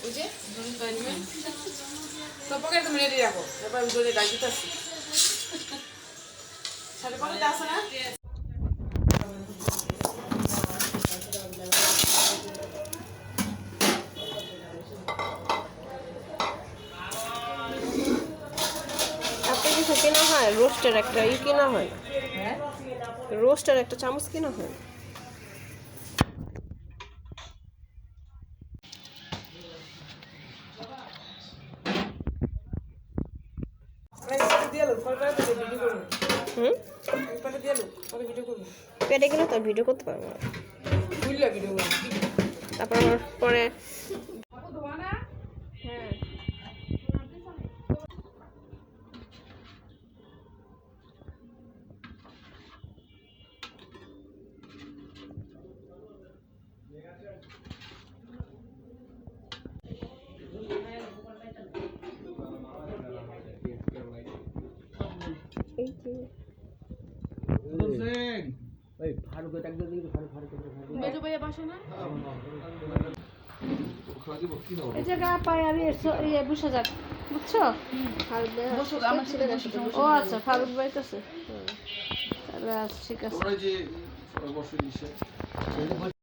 ওই যে তো পকেটে তুমি রেডি রাখো এবার ভিডিওতে ডাক দিতে আসছি সাথে পকেটে আছে না আপনার কিছু কেনা হয় রোস্টের একটা কেনা হয় হ্যাঁ রোস্টের একটা চামচ কেনা হয় পেটে গেলে তো ভিডিও করতে পারবো না তারপর আমার পরে হ্যাঁ এই যে ওই ফারুক একদম ফারুক মেজো ভাইয়া বাসা না এই জায়গা পায় আমি বসে যাক বুঝছো ও আচ্ছা ফারুক ভাইতেছে তাহলে ঠিক আছে